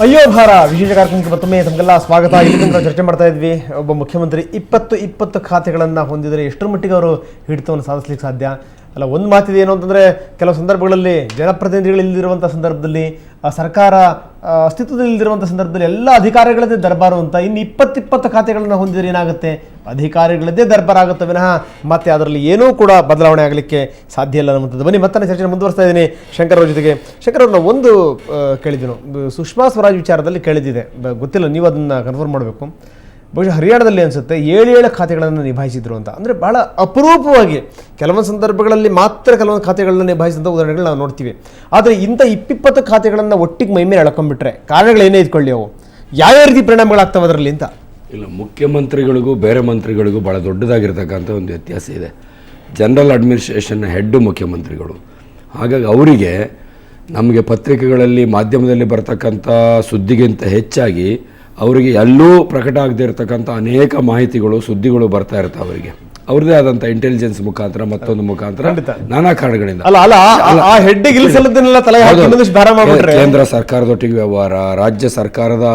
ಅಯ್ಯೋ ಭಾರ ವಿಶೇಷ ಕಾರ್ಯಕ್ರಮಕ್ಕೆ ಮತ್ತೊಮ್ಮೆ ತಮಗೆಲ್ಲ ಸ್ವಾಗತ. ಇಲ್ಲಿ ಚರ್ಚೆ ಮಾಡ್ತಾ ಇದ್ವಿ, ಒಬ್ಬ ಮುಖ್ಯಮಂತ್ರಿ 20 ಖಾತೆಗಳನ್ನು ಹೊಂದಿದರೆ ಎಷ್ಟರ ಮಟ್ಟಿಗೆ ಅವರು ಹಿಡಿತವನ್ನು ಸಾಧಿಸಲಿಕ್ಕೆ ಸಾಧ್ಯ ಅಲ್ಲ. ಒಂದು ಮಾತಿದೆ ಏನು ಅಂತಂದರೆ, ಕೆಲವು ಸಂದರ್ಭಗಳಲ್ಲಿ ಜನಪ್ರತಿನಿಧಿಗಳಿಲ್ಲದಿರುವಂಥ ಸಂದರ್ಭದಲ್ಲಿ, ಸರ್ಕಾರ ಅಸ್ತಿತ್ವದಲ್ಲಿರುವಂಥ ಸಂದರ್ಭದಲ್ಲಿ ಎಲ್ಲ ಅಧಿಕಾರಿಗಳದ್ದೇ ದರ್ಬಾರು ಅಂತ. ಇನ್ನು 20 ಖಾತೆಗಳನ್ನು ಹೊಂದಿದರೆ ಏನಾಗುತ್ತೆ, ಅಧಿಕಾರಿಗಳದ್ದೇ ದರ್ಬಾರ್ ಆಗುತ್ತೆ ವಿನಃ ಮತ್ತೆ ಅದರಲ್ಲಿ ಏನೂ ಕೂಡ ಬದಲಾವಣೆ ಆಗಲಿಕ್ಕೆ ಸಾಧ್ಯ ಇಲ್ಲ ಅನ್ನುವಂಥದ್ದು. ಬನ್ನಿ ಮತ್ತೆ ಚರ್ಚೆ ಮುಂದುವರಿಸ್ತಾ ಇದ್ದೀನಿ ಶಂಕರ್ ಅವ್ರ ಜೊತೆಗೆ. ಶಂಕರ್ ಅವ್ರನ್ನ ಒಂದು ಕೇಳಿದ್ದೀನು, ಸುಷ್ಮಾ ಸ್ವರಾಜ್ ವಿಚಾರದಲ್ಲಿ ಕೇಳಿದ್ದಿದೆ, ಗೊತ್ತಿಲ್ಲ, ನೀವು ಅದನ್ನು ಕನ್ಫರ್ಮ್ ಮಾಡಬೇಕು. ಬಹುಶಃ ಹರಿಯಾಣದಲ್ಲಿ ಅನಿಸುತ್ತೆ 7 ಖಾತೆಗಳನ್ನು ನಿಭಾಯಿಸಿದ್ರು ಅಂತ. ಅಂದರೆ ಭಾಳ ಅಪರೂಪವಾಗಿ ಕೆಲವೊಂದು ಸಂದರ್ಭಗಳಲ್ಲಿ ಮಾತ್ರ ಕೆಲವೊಂದು ಖಾತೆಗಳನ್ನು ನಿಭಾಯಿಸಿದಂಥ ಉದಾಹರಣೆಗಳು ನಾವು ನೋಡ್ತೀವಿ. ಆದರೆ ಇಂಥ 20 ಖಾತೆಗಳನ್ನು ಒಟ್ಟಿಗೆ ಮೈಮೇಲೆ ಎಳ್ಕೊಂಡ್ಬಿಟ್ರೆ ಕಾರಣಗಳೇನೇ ಇದ್ಕೊಳ್ಳಿ, ಅವು ಯಾವ್ಯಾವ ರೀತಿ ಪರಿಣಾಮಗಳಾಗ್ತವೆ ಅದರಲ್ಲಿ ಅಂತ. ಇಲ್ಲ, ಮುಖ್ಯಮಂತ್ರಿಗಳಿಗೂ ಬೇರೆ ಮಂತ್ರಿಗಳಿಗೂ ಭಾಳ ದೊಡ್ಡದಾಗಿರ್ತಕ್ಕಂಥ ಒಂದು ವ್ಯತ್ಯಾಸ ಇದೆ. ಜನರಲ್ ಅಡ್ಮಿನಿಸ್ಟ್ರೇಷನ್ನ ಹೆಡ್ಡು ಮುಖ್ಯಮಂತ್ರಿಗಳು. ಹಾಗಾಗಿ ಅವರಿಗೆ ನಮಗೆ ಪತ್ರಿಕೆಗಳಲ್ಲಿ ಮಾಧ್ಯಮದಲ್ಲಿ ಬರ್ತಕ್ಕಂಥ ಸುದ್ದಿಗಿಂತ ಹೆಚ್ಚಾಗಿ ಅವರಿಗೆ ಎಲ್ಲೂ ಪ್ರಕಟ ಆಗದೇ ಇರತಕ್ಕಂಥ ಅನೇಕ ಮಾಹಿತಿಗಳು, ಸುದ್ದಿಗಳು ಬರ್ತಾ ಇರ್ತವೆ. ಅವರಿಗೆ ಅವ್ರದ್ದೇ ಆದಂಥ ಇಂಟೆಲಿಜೆನ್ಸ್ ಮುಖಾಂತರ, ಮತ್ತೊಂದು ಮುಖಾಂತರ, ನಾನಾ ಕಾರಣಗಳಿಂದ ಕೇಂದ್ರ ಸರ್ಕಾರದೊಟ್ಟಿಗೆ ವ್ಯವಹಾರ, ರಾಜ್ಯ ಸರ್ಕಾರದ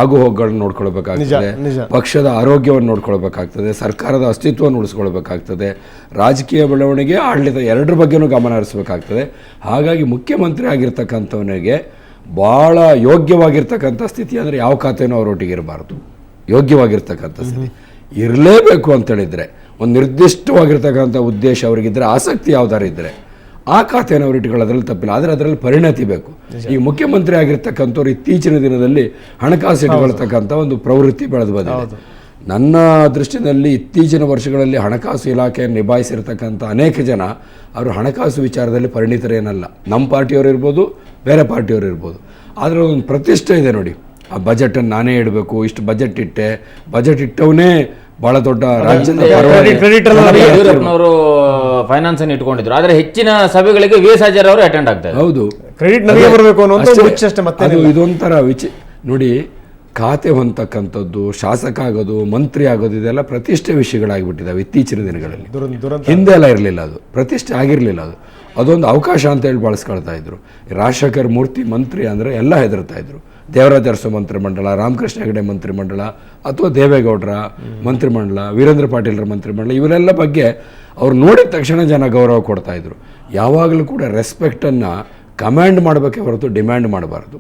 ಆಗುಹೋಗುಗಳನ್ನ ನೋಡ್ಕೊಳ್ಬೇಕಾಗ್ತದೆ, ಪಕ್ಷದ ಆರೋಗ್ಯವನ್ನು ನೋಡ್ಕೊಳ್ಬೇಕಾಗ್ತದೆ, ಸರ್ಕಾರದ ಅಸ್ತಿತ್ವವನ್ನು ಉಳಿಸ್ಕೊಳ್ಬೇಕಾಗ್ತದೆ, ರಾಜಕೀಯ ಬೆಳವಣಿಗೆ, ಆಡಳಿತ ಎರಡರ ಬಗ್ಗೆನೂ ಗಮನ ಹರಿಸಬೇಕಾಗ್ತದೆ. ಹಾಗಾಗಿ ಮುಖ್ಯಮಂತ್ರಿ ಆಗಿರ್ತಕ್ಕಂಥವನಿಗೆ ಭಾಳ ಯೋಗ್ಯವಾಗಿರ್ತಕ್ಕಂಥ ಸ್ಥಿತಿ ಅಂದರೆ ಯಾವ ಖಾತೆನೂ ಅವರೊಟ್ಟಿಗೆ ಇರಬಾರ್ದು. ಯೋಗ್ಯವಾಗಿರ್ತಕ್ಕಂಥ ಸ್ಥಿತಿ ಇರಲೇಬೇಕು ಅಂತೇಳಿದರೆ, ಒಂದು ನಿರ್ದಿಷ್ಟವಾಗಿರ್ತಕ್ಕಂಥ ಉದ್ದೇಶ ಅವರಿಗಿದ್ದರೆ, ಆಸಕ್ತಿ ಯಾವ್ದಾರು ಇದ್ದರೆ ಆ ಖಾತೆಯನ್ನು ಅವರು ಇಟ್ಕೊಳ್ಳೋದ್ರಲ್ಲಿ ತಪ್ಪಿಲ್ಲ. ಆದರೆ ಅದರಲ್ಲಿ ಪರಿಣತಿ ಬೇಕು. ಈಗ ಮುಖ್ಯಮಂತ್ರಿ ಆಗಿರ್ತಕ್ಕಂಥವ್ರು ಇತ್ತೀಚಿನ ದಿನದಲ್ಲಿ ಹಣಕಾಸು ಇಟ್ಕೊಳ್ತಕ್ಕಂಥ ಒಂದು ಪ್ರವೃತ್ತಿ ಬೆಳೆದು ಬಂದಿದೆ. ನನ್ನ ದೃಷ್ಟಿಯಲ್ಲಿ ಇತ್ತೀಚಿನ ವರ್ಷಗಳಲ್ಲಿ ಹಣಕಾಸು ಇಲಾಖೆಯನ್ನು ನಿಭಾಯಿಸಿರ್ತಕ್ಕಂಥ ಅನೇಕ ಜನ ಅವರು ಹಣಕಾಸು ವಿಚಾರದಲ್ಲಿ ಪರಿಣಿತರೇನಲ್ಲ. ನಮ್ಮ ಪಾರ್ಟಿಯವರು ಇರ್ಬೋದು, ಬೇರೆ ಪಾರ್ಟಿಯವರು ಇರ್ಬೋದು. ಆದರೆ ಒಂದು ಪ್ರತಿಷ್ಠೆ ಇದೆ ನೋಡಿ, ಆ ಬಜೆಟನ್ನು ನಾನೇ ಇಡಬೇಕು, ಇಷ್ಟು ಬಜೆಟ್ ಇಟ್ಟೆ, ಬಜೆಟ್ ಇಟ್ಟವನೇ ಬಹಳ ದೊಡ್ಡ ರಾಜ್ಯದ ಯಡಿಯೂರಪ್ಪನವರು ಫೈನಾನ್ಸ್ ಅನ್ನು ಇಟ್ಕೊಂಡಿದ್ರು. ಆದರೆ ಹೆಚ್ಚಿನ ಸಭೆಗಳಿಗೆ ವಿ.ಎಸ್. ಆಚಾರ್ಯ ಅವರು ಅಟೆಂಡ್ ಆಗ್ತಾರೆ. ಹೌದು, ಕ್ರೆಡಿಟ್ ನನಗೆ ಬರಬೇಕು ಅನ್ನೋ ಇದೊಂಥರ ನೋಡಿ, ಖಾತೆ ಹೊಂದತಕ್ಕಂಥದ್ದು, ಶಾಸಕ ಆಗೋದು, ಮಂತ್ರಿ ಆಗೋದು, ಇದೆಲ್ಲ ಪ್ರತಿಷ್ಠೆ ವಿಷಯಗಳಾಗಿಬಿಟ್ಟಿದ್ದಾವೆ ಇತ್ತೀಚಿನ ದಿನಗಳಲ್ಲಿ. ಹಿಂದೆ ಎಲ್ಲ ಇರಲಿಲ್ಲ, ಅದು ಪ್ರತಿಷ್ಠೆ ಆಗಿರಲಿಲ್ಲ. ಅದೊಂದು ಅವಕಾಶ ಅಂತೇಳಿ ಬಳಸ್ಕೊಳ್ತಾ ಇದ್ರು. ರಾಜಶೇಖರ್ ಮೂರ್ತಿ ಮಂತ್ರಿ ಅಂದರೆ ಎಲ್ಲ ಹೆದರ್ತಾ ಇದ್ರು. ದೇವರಾಜ ಅರಸು ಮಂತ್ರಿಮಂಡಲ, ರಾಮಕೃಷ್ಣ ಹೆಗಡೆ ಮಂತ್ರಿಮಂಡಲ, ಅಥವಾ ದೇವೇಗೌಡರ ಮಂತ್ರಿಮಂಡಲ, ವೀರೇಂದ್ರ ಪಾಟೀಲರ ಮಂತ್ರಿಮಂಡಲ, ಇವರೆಲ್ಲ ಬಗ್ಗೆ ಅವ್ರು ನೋಡಿದ ತಕ್ಷಣ ಜನ ಗೌರವ ಕೊಡ್ತಾ ಇದ್ರು. ಯಾವಾಗಲೂ ಕೂಡ ರೆಸ್ಪೆಕ್ಟನ್ನು ಕಮ್ಯಾಂಡ್ ಮಾಡಬೇಕೇ ಹೊರತು ಡಿಮ್ಯಾಂಡ್ ಮಾಡಬಾರ್ದು.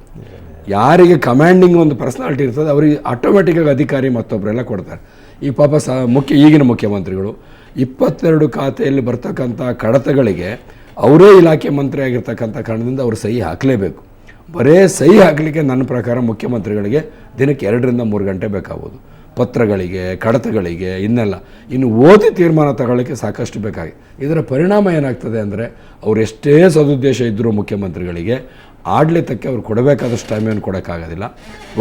ಯಾರಿಗೆ ಕಮ್ಯಾಂಡಿಂಗ್ ಒಂದು ಪರ್ಸನಾಲಿಟಿ ಇರ್ತದೆ ಅವರಿಗೆ ಆಟೋಮೆಟಿಕ್ಕಾಗಿ ಅಧಿಕಾರಿ ಮತ್ತೊಬ್ಬರೆಲ್ಲ ಕೊಡ್ತಾರೆ. ಈ ಪಾಪ ಈಗಿನ ಮುಖ್ಯಮಂತ್ರಿಗಳು 22 ಖಾತೆಯಲ್ಲಿ ಬರ್ತಕ್ಕಂಥ ಕಡತಗಳಿಗೆ ಅವರೇ ಇಲಾಖೆ ಮಂತ್ರಿ ಆಗಿರ್ತಕ್ಕಂಥ ಕಾರಣದಿಂದ ಅವರು ಸಹಿ ಹಾಕಲೇಬೇಕು. ಬರೇ ಸಹಿ ಹಾಕಲಿಕ್ಕೆ ನನ್ನ ಪ್ರಕಾರ ಮುಖ್ಯಮಂತ್ರಿಗಳಿಗೆ ದಿನಕ್ಕೆ 2 ರಿಂದ 3 ಗಂಟೆ ಬೇಕಾಗ್ಬೋದು. ಪತ್ರಗಳಿಗೆ, ಕಡತಗಳಿಗೆ, ಇನ್ನೆಲ್ಲ ಇನ್ನು ಓದಿ ತೀರ್ಮಾನ ತಗೊಳ್ಳಿಕ್ಕೆ ಸಾಕಷ್ಟು ಬೇಕಾಗಿದೆ. ಇದರ ಪರಿಣಾಮ ಏನಾಗ್ತದೆ ಅಂದರೆ, ಅವ್ರು ಎಷ್ಟೇ ಸದುದ್ದೇಶ ಇದ್ದರೂ ಮುಖ್ಯಮಂತ್ರಿಗಳಿಗೆ ಆಡಳಿತಕ್ಕೆ ಅವ್ರು ಕೊಡಬೇಕಾದಷ್ಟು ಟೈಮನ್ನು ಕೊಡೋಕ್ಕಾಗೋದಿಲ್ಲ.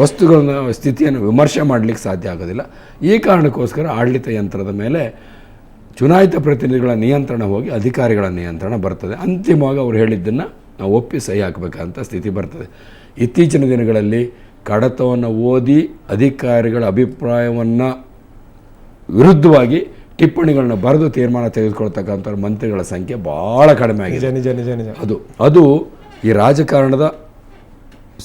ವಸ್ತುಗಳನ್ನ ಸ್ಥಿತಿಯನ್ನು ವಿಮರ್ಶೆ ಮಾಡಲಿಕ್ಕೆ ಸಾಧ್ಯ ಆಗೋದಿಲ್ಲ. ಈ ಕಾರಣಕ್ಕೋಸ್ಕರ ಆಡಳಿತ ಯಂತ್ರದ ಮೇಲೆ ಚುನಾಯಿತ ಪ್ರತಿನಿಧಿಗಳ ನಿಯಂತ್ರಣ ಹೋಗಿ ಅಧಿಕಾರಿಗಳ ನಿಯಂತ್ರಣ ಬರ್ತದೆ. ಅಂತಿಮವಾಗಿ ಅವ್ರು ಹೇಳಿದ್ದನ್ನು ನಾವು ಒಪ್ಪಿ ಸಹಿ ಹಾಕಬೇಕಂತ ಸ್ಥಿತಿ ಬರ್ತದೆ. ಇತ್ತೀಚಿನ ದಿನಗಳಲ್ಲಿ ಕಡತವನ್ನು ಓದಿ ಅಧಿಕಾರಿಗಳ ಅಭಿಪ್ರಾಯವನ್ನು ವಿರುದ್ಧವಾಗಿ ಟಿಪ್ಪಣಿಗಳನ್ನ ಬರೆದು ತೀರ್ಮಾನ ತೆಗೆದುಕೊಳ್ತಕ್ಕಂಥ ಮಂತ್ರಿಗಳ ಸಂಖ್ಯೆ ಭಾಳ ಕಡಿಮೆ ಆಗಿದೆ. ಅದು ಈ ರಾಜಕಾರಣದ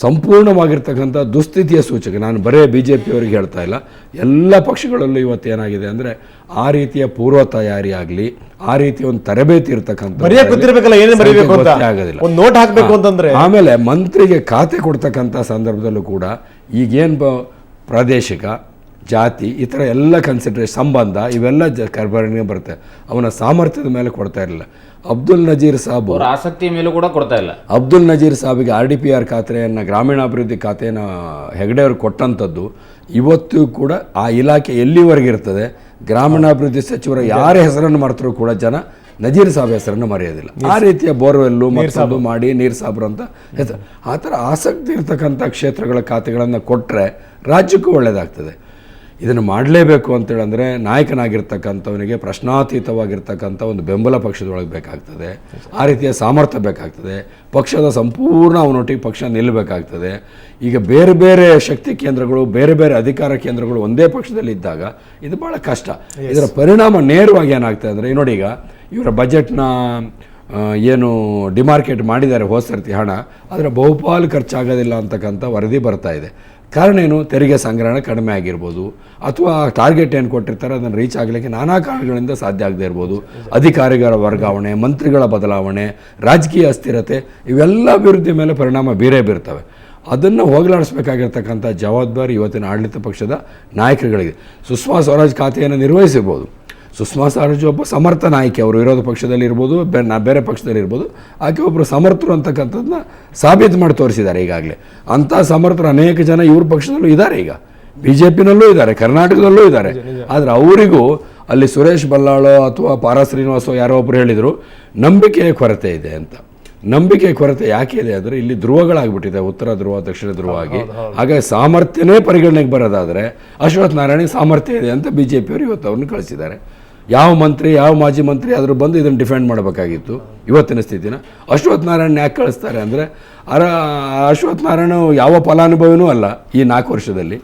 ಸಂಪೂರ್ಣವಾಗಿರ್ತಕ್ಕಂಥ ದುಸ್ಥಿತಿಯ ಸೂಚಕ. ನಾನು ಬರೇ BJP ಅವರಿಗೆ ಹೇಳ್ತಾ ಇಲ್ಲ, ಎಲ್ಲ ಪಕ್ಷಗಳಲ್ಲೂ ಇವತ್ತು ಏನಾಗಿದೆ ಅಂದರೆ, ಆ ರೀತಿಯ ಪೂರ್ವ ತಯಾರಿ ಆಗಲಿ, ಆ ರೀತಿಯ ಒಂದು ತರಬೇತಿ ಇರ್ತಕ್ಕಂಥ ಆಗೋದಿಲ್ಲ. ಆಮೇಲೆ ಮಂತ್ರಿಗೆ ಖಾತೆ ಕೊಡ್ತಕ್ಕಂಥ ಸಂದರ್ಭದಲ್ಲೂ ಕೂಡ ಈಗೇನು ಪ್ರಾದೇಶಿಕ, ಜಾತಿ, ಈ ಥರ ಎಲ್ಲ ಕನ್ಸಿಡರೇಷನ್, ಸಂಬಂಧ, ಇವೆಲ್ಲ ಪರಿಗಣನೆ ಬರುತ್ತೆ. ಅವನ ಸಾಮರ್ಥ್ಯದ ಮೇಲೆ ಕೊಡ್ತಾ ಇರಲಿಲ್ಲ. ಅಬ್ದುಲ್ ನಜೀರ್ ಸಾಬ್ ಆಸಕ್ತಿ ಮೇಲೂ ಕೂಡ ಕೊಡ್ತಾ ಇಲ್ಲ. ಅಬ್ದುಲ್ ನಜೀರ್ ಸಾಬಿಗೆ RDPR ಖಾತೆಯನ್ನು, ಗ್ರಾಮೀಣಾಭಿವೃದ್ಧಿ ಖಾತೆಯನ್ನು ಹೆಗಡೆ ಅವರು ಕೊಟ್ಟಂಥದ್ದು ಇವತ್ತು ಕೂಡ ಆ ಇಲಾಖೆ ಎಲ್ಲಿವರೆಗೆ ಇರ್ತದೆ, ಗ್ರಾಮೀಣಾಭಿವೃದ್ಧಿ ಸಚಿವರ ಯಾರ ಹೆಸರನ್ನು ಮರೆತರೂ ಕೂಡ ಜನ ನಜೀರ್ ಸಾಬ್ ಹೆಸರನ್ನು ಮರೆಯೋದಿಲ್ಲ. ಆ ರೀತಿಯ ಬೋರ್ವೆಲ್ಲು ಮತ್ತೊಂದು ಮಾಡಿ ನೀರು ಸಾಬ್ರು ಅಂತ ಹೆಸರು, ಆ ಥರ ಆಸಕ್ತಿ ಇರ್ತಕ್ಕಂಥ ಕ್ಷೇತ್ರಗಳ ಖಾತೆಗಳನ್ನು ಕೊಟ್ಟರೆ ರಾಜ್ಯಕ್ಕೂ ಒಳ್ಳೆಯದಾಗ್ತದೆ. ಇದನ್ನು ಮಾಡಲೇಬೇಕು ಅಂತೇಳಂದರೆ ನಾಯಕನಾಗಿರ್ತಕ್ಕಂಥವನಿಗೆ ಪ್ರಶ್ನಾತೀತವಾಗಿರ್ತಕ್ಕಂಥ ಒಂದು ಬೆಂಬಲ ಪಕ್ಷದೊಳಗೆ ಬೇಕಾಗ್ತದೆ. ಆ ರೀತಿಯ ಸಾಮರ್ಥ್ಯ ಬೇಕಾಗ್ತದೆ. ಪಕ್ಷದ ಸಂಪೂರ್ಣ ಅವನೊಟ್ಟಿಗೆ ಪಕ್ಷ ನಿಲ್ಲಬೇಕಾಗ್ತದೆ. ಈಗ ಬೇರೆ ಬೇರೆ ಶಕ್ತಿ ಕೇಂದ್ರಗಳು, ಬೇರೆ ಬೇರೆ ಅಧಿಕಾರ ಕೇಂದ್ರಗಳು ಒಂದೇ ಪಕ್ಷದಲ್ಲಿ ಇದ್ದಾಗ ಇದು ಭಾಳ ಕಷ್ಟ. ಇದರ ಪರಿಣಾಮ ನೇರವಾಗಿ ಏನಾಗ್ತದೆ ಅಂದರೆ, ನೋಡಿ, ಈಗ ಇವರ ಬಜೆಟ್ನ ಏನು ಡಿಮಾರ್ಕೆಟ್ ಮಾಡಿದ್ದಾರೆ ಹೋದ ಸರ್ತಿ ಹಣ, ಅದರ ಬಹುಪಾಲು ಖರ್ಚಾಗೋದಿಲ್ಲ ಅಂತಕ್ಕಂಥ ವರದಿ ಬರ್ತಾ ಇದೆ. ಕಾರಣ ಏನು? ತೆರಿಗೆ ಸಂಗ್ರಹಣೆ ಕಡಿಮೆ ಆಗಿರ್ಬೋದು, ಅಥವಾ ಟಾರ್ಗೆಟ್ ಏನು ಕೊಟ್ಟಿರ್ತಾರೆ ಅದನ್ನು ರೀಚ್ ಆಗಲಿಕ್ಕೆ ನಾನಾ ಕಾರಣಗಳಿಂದ ಸಾಧ್ಯ ಆಗದೆ ಇರ್ಬೋದು. ಅಧಿಕಾರಿಗಳ ವರ್ಗಾವಣೆ, ಮಂತ್ರಿಗಳ ಬದಲಾವಣೆ, ರಾಜಕೀಯ ಅಸ್ಥಿರತೆ, ಇವೆಲ್ಲ ಅಭಿವೃದ್ಧಿ ಮೇಲೆ ಪರಿಣಾಮ ಬೀರೇ ಬೀರ್ತವೆ. ಅದನ್ನು ಹೋಗಲಾಡಿಸ್ಬೇಕಾಗಿರ್ತಕ್ಕಂಥ ಜವಾಬ್ದಾರಿ ಇವತ್ತಿನ ಆಡಳಿತ ಪಕ್ಷದ ನಾಯಕರುಗಳಿಗೆ. ಸುಷ್ಮಾ ಸ್ವರಾಜ್ ಖಾತೆಯನ್ನು ನಿರ್ವಹಿಸಿರ್ಬೋದು. ಸುಷ್ಮಾ ಸ್ವರಾಜ್ ಒಬ್ಬ ಸಮರ್ಥ ನಾಯಕಿ, ಅವರು ವಿರೋಧ ಪಕ್ಷದಲ್ಲಿ ಇರ್ಬೋದು, ಬೇರೆ ಪಕ್ಷದಲ್ಲಿ ಇರ್ಬೋದು, ಆಕೆ ಒಬ್ಬರು ಸಮರ್ಥರು ಅಂತಕ್ಕಂಥದ್ದನ್ನ ಸಾಬೀತು ಮಾಡಿ ತೋರಿಸಿದ್ದಾರೆ ಈಗಾಗಲೇ. ಅಂಥ ಸಮರ್ಥರು ಅನೇಕ ಜನ ಇವ್ರ ಪಕ್ಷದಲ್ಲೂ ಇದ್ದಾರೆ, ಈಗ BJP-ನಲ್ಲೂ ಇದ್ದಾರೆ, ಕರ್ನಾಟಕದಲ್ಲೂ ಇದ್ದಾರೆ. ಆದರೆ ಅವರಿಗೂ ಅಲ್ಲಿ ಸುರೇಶ್ ಬಲ್ಲಾಳೋ ಅಥವಾ ಪಾರಾ ಶ್ರೀನಿವಾಸೋ ಯಾರೋ ಒಬ್ಬರು ಹೇಳಿದರು ನಂಬಿಕೆಯ ಕೊರತೆ ಇದೆ ಅಂತ. ನಂಬಿಕೆ ಕೊರತೆ ಯಾಕೆ ಇದೆ ಅಂದರೆ ಇಲ್ಲಿ ಧ್ರುವಗಳಾಗ್ಬಿಟ್ಟಿದೆ, ಉತ್ತರ ಧ್ರುವ ದಕ್ಷಿಣ ಧ್ರುವ ಆಗಿ. ಹಾಗಾಗಿ ಸಾಮರ್ಥ್ಯನೇ ಪರಿಗಣನೆಗೆ ಬರೋದಾದರೆ ಅಶ್ವಥ್ ನಾರಾಯಣ ಸಾಮರ್ಥ್ಯ ಇದೆ ಅಂತ BJP-ಯವರು ಇವತ್ತು ಅವ್ರನ್ನ ಕಳಿಸಿದ್ದಾರೆ. ಯಾವ ಮಂತ್ರಿ, ಯಾವ ಮಾಜಿ ಮಂತ್ರಿ ಆದರೂ ಬಂದು ಇದನ್ನು ಡಿಫೆಂಡ್ ಮಾಡಬೇಕಾಗಿತ್ತು ಇವತ್ತಿನ ಸ್ಥಿತಿನ. ಅಶ್ವಥ್ ನಾರಾಯಣ ಯಾಕೆ ಕಳಿಸ್ತಾರೆ ಅಂದರೆ ಅಶ್ವಥ್ ನಾರಾಯಣ ಯಾವ ಫಲಾನುಭವಿನೂ ಅಲ್ಲ ಈ 4 ವರ್ಷದಲ್ಲಿ.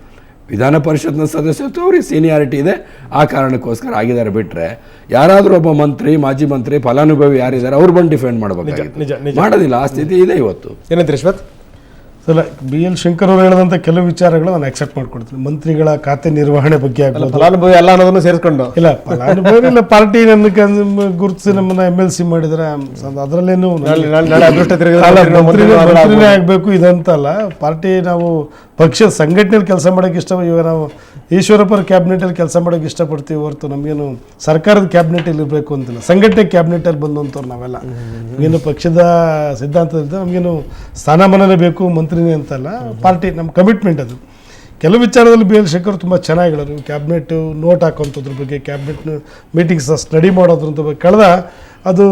ವಿಧಾನ ಪರಿಷತ್ನ ಸದಸ್ಯತ್ವ ಅವ್ರಿಗೆ ಸೀನಿಯಾರಿಟಿ ಇದೆ, ಆ ಕಾರಣಕ್ಕೋಸ್ಕರ ಆಗಿದ್ದಾರೆ. ಬಿಟ್ಟರೆ ಯಾರಾದರೂ ಒಬ್ಬ ಮಂತ್ರಿ, ಮಾಜಿ ಮಂತ್ರಿ, ಫಲಾನುಭವಿ ಯಾರಿದ್ದಾರೆ ಅವ್ರು ಬಂದು ಡಿಫೆಂಡ್ ಮಾಡಬೇಕಾಗಿತ್ತು, ಮಾಡೋದಿಲ್ಲ. ಆ ಸ್ಥಿತಿ ಇದೆ ಇವತ್ತು. ಏನಂತ ರಿಶ್ವತ್? ಅಲ್ಲ, BL ಶಂಕರ್ ಅವರು ಹೇಳಿದಂಥ ಕೆಲವು ವಿಚಾರಗಳು ನಾನು ಅಕ್ಸೆಪ್ಟ್ ಮಾಡ್ಕೊಡ್ತೀನಿ. ಮಂತ್ರಿಗಳ ಖಾತೆ ನಿರ್ವಹಣೆ ಬಗ್ಗೆ ಆಗ್ಬೋದು, ಫಲಾನುಭವಿ ಎಲ್ಲ ಅನ್ನೋದನ್ನು ಸೇರಿಸ್ಕೊಂಡು ಇಲ್ಲ ಫಲಾನುಭವಿ ಇಲ್ಲ, ಪಾರ್ಟಿ ನನ್ನ ಗುರುತಿಸಿ ನಮ್ಮನ್ನ MLC ಮಾಡಿದ್ರೆ ಅದರಲ್ಲೇನು ಮಂತ್ರಿನೇ ಆಗಬೇಕು ಇದಂತಲ್ಲ. ಪಾರ್ಟಿ ನಾವು ಪಕ್ಷದ ಸಂಘಟನೆಯಲ್ಲಿ ಕೆಲಸ ಮಾಡೋಕೆ ಇವಾಗ ನಾವು ಈಶ್ವರಪ್ಪರ ಕ್ಯಾಬಿನೆಟಲ್ಲಿ ಕೆಲಸ ಮಾಡೋಕೆ ಇಷ್ಟಪಡ್ತೀವಿ ಹೊರತು ನಮಗೇನು ಸರ್ಕಾರದ ಕ್ಯಾಬಿನೆಟಲ್ಲಿ ಇರಬೇಕು ಅಂತಿಲ್ಲ. ಸಂಘಟನೆ ಕ್ಯಾಬಿನೆಟಲ್ಲಿ ಬಂದಂಥವ್ರು ನಾವೆಲ್ಲ. ನಮಗೇನು ಪಕ್ಷದ ಸಿದ್ಧಾಂತದಿಂದ ನಮಗೇನು ಸ್ಥಾನಮಾನನೇ ಬೇಕು, ಮಂತ್ರಿನೇ ಅಂತಲ್ಲ. ಪಾರ್ಟಿ ನಮ್ಮ ಕಮಿಟ್ಮೆಂಟ್ ಅದು. ಕೆಲವು ವಿಚಾರದಲ್ಲಿ BL ಶಂಕರ್ ತುಂಬ ಚೆನ್ನಾಗಿ ಹೇಳೋರು. ಕ್ಯಾಬಿನೆಟ್ ನೋಟ್ ಹಾಕೋಂಥದ್ರ ಬಗ್ಗೆ, ಕ್ಯಾಬಿನೆಟ್ ಮೀಟಿಂಗ್ಸ್ ಸ್ಟಡಿ ಮಾಡೋದ್ರ ಬಗ್ಗೆ ಕಳೆದ ಅದು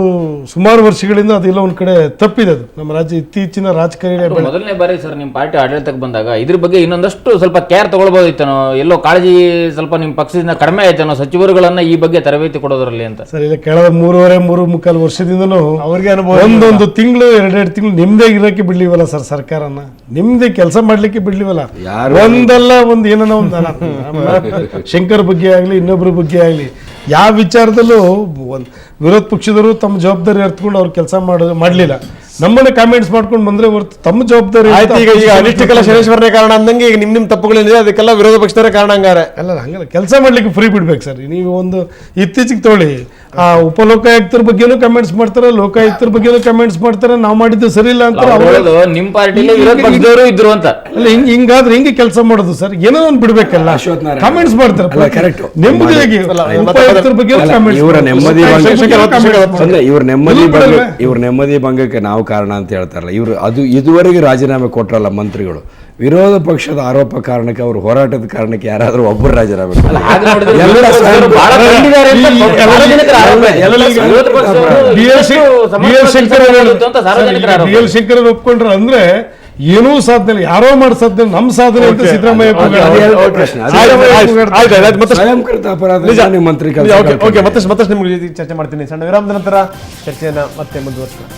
ಸುಮಾರು ವರ್ಷಗಳಿಂದ ಅದೆಲ್ಲ ಒಂದು ಕಡೆ ತಪ್ಪಿದೆ. ಅದು ನಮ್ಮ ರಾಜ್ಯ ಇತ್ತೀಚಿನ ರಾಜಕಾರಣಿ ಮೊದಲನೇ ಬಾರಿ ಸರ್ ನಿಮ್ಮ ಪಾರ್ಟಿ ಆಡಳಿತಕ್ಕೆ ಬಂದಾಗ ಇದ್ರ ಬಗ್ಗೆ ಇನ್ನೊಂದಷ್ಟು ಸ್ವಲ್ಪ ಕೇರ್ ತಗೊಳ್ಬೋದಿತ್ತನೋ, ಎಲ್ಲೋ ಕಾಳಜಿ ಸ್ವಲ್ಪ ನಿಮ್ಮ ಪಕ್ಷದಿಂದ ಕಡಿಮೆ ಆಯ್ತನೋ ಸಚಿವರುಗಳನ್ನ ಈ ಬಗ್ಗೆ ತರಬೇತಿ ಕೊಡೋದ್ರಲ್ಲಿ ಅಂತ. ಸರ್, ಇಲ್ಲ ಕಳೆದ 3.5 ವರ್ಷದಿಂದನೂ ಅವ್ರಿಗೆ ಒಂದೊಂದು ತಿಂಗಳು 2 ತಿಂಗಳು ನಿಮ್ದೇ ಇರೋಕ್ಕೆ ಬಿಡ್ಲಿವಲ್ಲ ಸರ್. ಸರ್ಕಾರನ ನಿಮ್ದೇ ಕೆಲಸ ಮಾಡ್ಲಿಕ್ಕೆ ಬಿಡ್ಲಿವಲ್ಲ. ಒಂದಲ್ಲ ಒಂದು ಏನೋ ಒಂದು ಶಂಕರ್ ಬಗ್ಗೆ ಆಗಲಿ, ಇನ್ನೊಬ್ಬರ ಬಗ್ಗೆ ಆಗಲಿ, ಯಾವ ವಿಚಾರದಲ್ಲೂ ವಿರೋಧ ಪಕ್ಷದವರು ತಮ್ಮ ಜವಾಬ್ದಾರಿ ಅರ್ಥಕೊಂಡು ಅವ್ರು ಕೆಲಸ ಮಾಡಲಿಲ್ಲ. ನಮ್ಮನ್ನೇ ಕಾಮೆಂಟ್ಸ್ ಮಾಡ್ಕೊಂಡು ಬಂದ್ರೆ ಹೊರತು ತಮ್ಮ ಜವಾಬ್ದಾರಿ ಈಗ ಅನಿಷ್ಟಕ್ಕೆಲ್ಲ ಶನೇಶ್ವರನೇ ಕಾರಣ ಅಂದಂಗೆ ಈಗ ನಿಮ್ಮ ತಪ್ಪುಗಳಿದೆ, ಅದಕ್ಕೆಲ್ಲ ವಿರೋಧ ಪಕ್ಷದವರೇ ಕಾರಣ ಹಂಗಾರೆ ಅಲ್ಲ. ಹಂಗಲ್ಲ, ಕೆಲಸ ಮಾಡ್ಲಿಕ್ಕೆ ಫ್ರೀ ಬಿಡ್ಬೇಕು ಸರ್. ನೀವು ಒಂದು ಇತ್ತೀಚೆಗೆ ತೊಗೊಳ್ಳಿ, ಆ ಉಪಲೋಕಾಯುಕ್ತರ ಬಗ್ಗೆನೂ ಕಮೆಂಟ್ಸ್ ಮಾಡ್ತಾರೆ, ಲೋಕಾಯುಕ್ತರ ಬಗ್ಗೆನೂ ಕಮೆಂಟ್ಸ್ ಮಾಡ್ತಾರೆ. ನಾವು ಮಾಡಿದ್ದು ಸರಿ ಇಲ್ಲ ಅಂತ ನಿಮ್ಮ ಪಾರ್ಟಿಲಿ ವಿರೋಧ ಪಕ್ಷದವರು ಇದ್ರು ಅಂತ. ಅಲ್ಲ, ಹಿಂಗಾದ್ರೆ ಹಿಂಗೆ ಕೆಲಸ ಮಾಡೋದು ಸರ್. ಏನೋ ಒಂದು ಬಿಡ್ಬೇಕಲ್ಲ, ಕಮೆಂಟ್ಸ್ ಮಾಡ್ತಾರೆ. ನೆಮ್ಮದಿಯಾಗಿ ಉಪಾಯುಕ್ತರ ಬಗ್ಗೆ ಇವ್ರ ನೆಮ್ಮದಿ ಭಂಗಕ್ಕೆ ನಾವು ಕಾರಣ ಅಂತ ಹೇಳ್ತಾರಲ್ಲ ಇವರು. ಅದು ಇದುವರೆಗೆ ರಾಜೀನಾಮೆ ಕೊಟ್ರಲ್ಲ ಮಂತ್ರಿಗಳು, ವಿರೋಧ ಪಕ್ಷದ ಆರೋಪ ಕಾರಣಕ್ಕೆ, ಅವರು ಹೋರಾಟದ ಕಾರಣಕ್ಕೆ ಯಾರಾದ್ರೂ ಒಬ್ಬರು ರಾಜೀನಾಮೆ BL ಶಂಕರ್ ಒಪ್ಕೊಂಡ್ರ ಅಂದ್ರೆ ಏನೂ ಸಾಧನೆ ಇಲ್ಲ, ಯಾರೋ ಮಾಡಿ ಸಾಧನೆ, ನಮ್ಮ ಸಾಧನೆ ಅಂತ ಸಿದ್ದರಾಮಯ್ಯ ಸ್ವಯಂಕೃತ ಅಪರಾಧ ಮಂತ್ರಿ. ಮತ್ತಷ್ಟು ನಿಮ್ಗೆ ಚರ್ಚೆ ಮಾಡ್ತೀನಿ. ಸಣ್ಣ ವಿರಾಮದ ನಂತರ ಚರ್ಚೆಯನ್ನ ಮತ್ತೆ ಮುಂದುವರಿಸೋಣ.